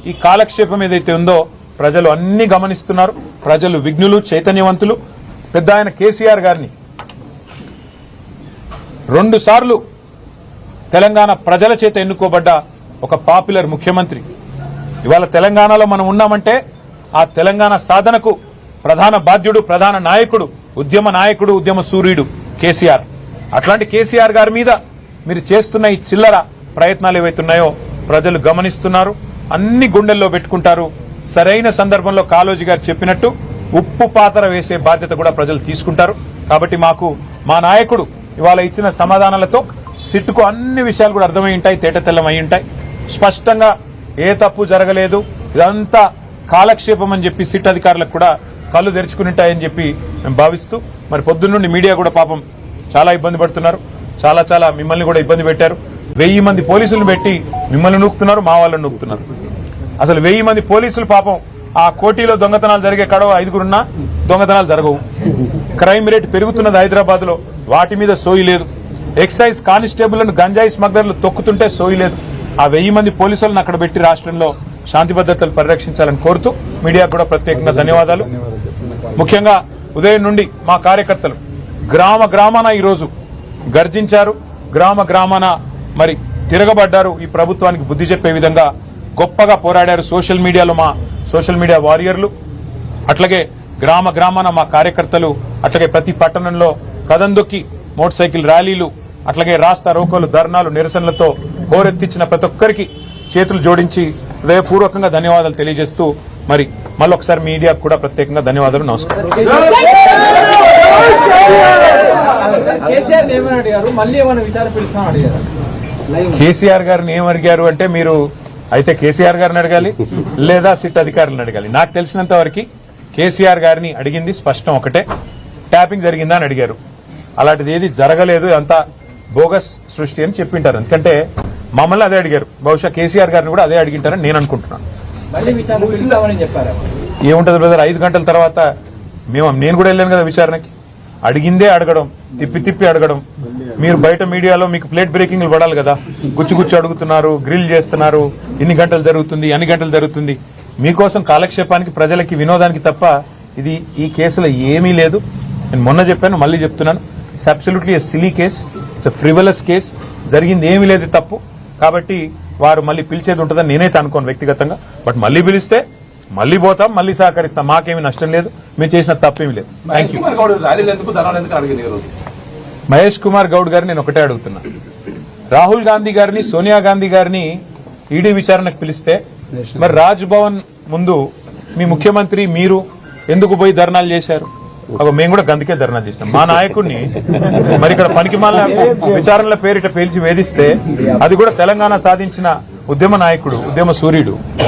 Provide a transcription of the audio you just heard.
ఈ కాలక్షేపం ఏదైతే ఉందో ప్రజలు అన్ని గమనిస్తున్నారు. ప్రజలు విఘ్నులు, చైతన్యవంతులు. పెద్ద ఆయన కేసీఆర్ గారిని 2 సార్లు తెలంగాణ ప్రజల చేత ఎన్నుకోబడ్డ ఒక పాపులర్ ముఖ్యమంత్రి. ఇవాళ తెలంగాణలో మనం ఉన్నామంటే ఆ తెలంగాణ సాధనకు ప్రధాన బాధ్యుడు, ప్రధాన నాయకుడు, ఉద్యమ సూర్యుడు కేసీఆర్. అట్లాంటి కేసీఆర్ గారి మీద మీరు చేస్తున్న ఈ చిల్లర ప్రయత్నాలు ఏవైతున్నాయో ప్రజలు గమనిస్తున్నారు. అన్ని గుండెల్లో పెట్టుకుంటారు. సరైన సందర్భంలో కాళోజీ గారు చెప్పినట్టు ఉప్పు పాతర వేసే బాధ్యత కూడా ప్రజలు తీసుకుంటారు. కాబట్టి మా నాయకుడు ఇవాళ ఇచ్చిన సమాధానాలతో సిట్టుకు అన్ని విషయాలు కూడా అర్థమై ఉంటాయి, తేటతెల్లం అయి ఉంటాయి. స్పష్టంగా ఏ తప్పు జరగలేదు, ఇదంతా కాలక్షేపం అని చెప్పి సిట్ అధికారులకు కూడా కళ్ళు తెరుచుకుని ఉంటాయని చెప్పి మేము భావిస్తూ, మరి పొద్దున్నుండి మీడియా కూడా పాపం చాలా ఇబ్బంది పడుతున్నారు. చాలా మిమ్మల్ని కూడా ఇబ్బంది పెట్టారు. 1000 మంది పోలీసులను పెట్టి మిమ్మల్ని నూకుతున్నారు, మా వాళ్ళని నూకుతున్నారు. అసలు 1000 మంది పోలీసులు పాపం ఆ కోటిలో దొంగతనాలు జరిగే కాడో 5గురున్నా దొంగతనాలు జరగవు. క్రైమ్ రేట్ పెరుగుతున్నది హైదరాబాద్ లో, వాటి మీద సోయి లేదు. ఎక్సైజ్ కానిస్టేబుల్లను గంజాయి స్మగ్లర్లు తొక్కుతుంటే సోయి లేదు. ఆ 1000 మంది పోలీసులను అక్కడ పెట్టి రాష్ట్రంలో శాంతి భద్రతలు పరిరక్షించాలని కోరుతూ మీడియాకు కూడా ప్రత్యేకంగా ధన్యవాదాలు. ముఖ్యంగా ఉదయం నుండి మా కార్యకర్తలు గ్రామాన ఈరోజు గర్జించారు, గ్రామాన మరి తిరగబడ్డారు. ఈ ప్రభుత్వానికి బుద్ధి చెప్పే విధంగా గొప్పగా పోరాడారు. సోషల్ మీడియాలో మా సోషల్ మీడియా వారియర్లు, అట్లాగే గ్రామాన మా కార్యకర్తలు, అట్లాగే ప్రతి పట్టణంలో కదందొక్కి మోటార్ సైకిల్ ర్యాలీలు, అట్లాగే రాస్తా రోకోలు, ధర్నాలు, నిరసనలతో హోరెత్తించిన ప్రతి ఒక్కరికి చేతులు జోడించి హృదయపూర్వకంగా ధన్యవాదాలు తెలియజేస్తూ మరి మళ్ళొకసారి మీడియాకు కూడా ప్రత్యేకంగా ధన్యవాదాలు. నమస్కారం. కేసీఆర్ గారిని ఏమడిగారు అంటే మీరు అయితే కేసీఆర్ గారిని అడగాలి, లేదా సిట్ అధికారులను అడగాలి. నాకు తెలిసినంత వరకు కేసీఆర్ గారిని అడిగింది స్పష్టం ఒకటే, ట్యాపింగ్ జరిగిందా అని అడిగారు. అలాంటిది ఏది జరగలేదు, అంతా బోగస్ సృష్టి అని చెప్పింటారు. ఎందుకంటే మమ్మల్ని అదే అడిగారు, బహుశా కేసీఆర్ గారిని కూడా అదే అడిగింటారని నేను అనుకుంటున్నాను. ఏముంటది బ్రదర్, 5 గంటల తర్వాత నేను కూడా వెళ్ళాను కదా విచారణకి. అడిగిందే అడగడం, తిప్పి అడగడం. మీరు బయట మీడియాలో మీకు ప్లేట్ బ్రేకింగ్లు పడాలి కదా, గుచ్చి అడుగుతున్నారు, గ్రిల్ చేస్తున్నారు, ఇన్ని గంటలు జరుగుతుంది, అన్ని గంటలు జరుగుతుంది. మీకోసం కాలక్షేపానికి, ప్రజలకి వినోదానికి తప్ప ఇది ఈ కేసులో ఏమీ లేదు. నేను మొన్న చెప్పాను, మళ్ళీ చెప్తున్నాను, it's absolutely a silly case, it's a frivolous case. జరిగింది ఏమీ లేదు తప్పు. కాబట్టి వారు మళ్ళీ పిలిచేది ఉంటుందని నేనైతే అనుకోను వ్యక్తిగతంగా. బట్ మళ్ళీ పిలిస్తే మళ్ళీ పోతాం, మళ్ళీ సహకరిస్తాం, మాకేమీ నష్టం లేదు, మీరు చేసిన తప్పేమీ లేదు. Thank you. మహేష్ కుమార్ గౌడ్ గారిని నేను ఒకటే అడుగుతున్నా, రాహుల్ గాంధీ గారిని, సోనియా గాంధీ గారిని ఈడీ విచారణకు పిలిస్తే మరి రాజ్ భవన్ ముందు మీ ముఖ్యమంత్రి మీరు ఎందుకు పోయి ధర్నాలు చేశారు? మేము కూడా గందుకే ధర్నా చేసినాం. మా నాయకుడిని మరి ఇక్కడ పనికిమాల విచారణల పేరిట పేల్చి వేధిస్తే అది కూడా తెలంగాణ సాధించిన ఉద్యమ నాయకుడు, ఉద్యమ సూర్యుడు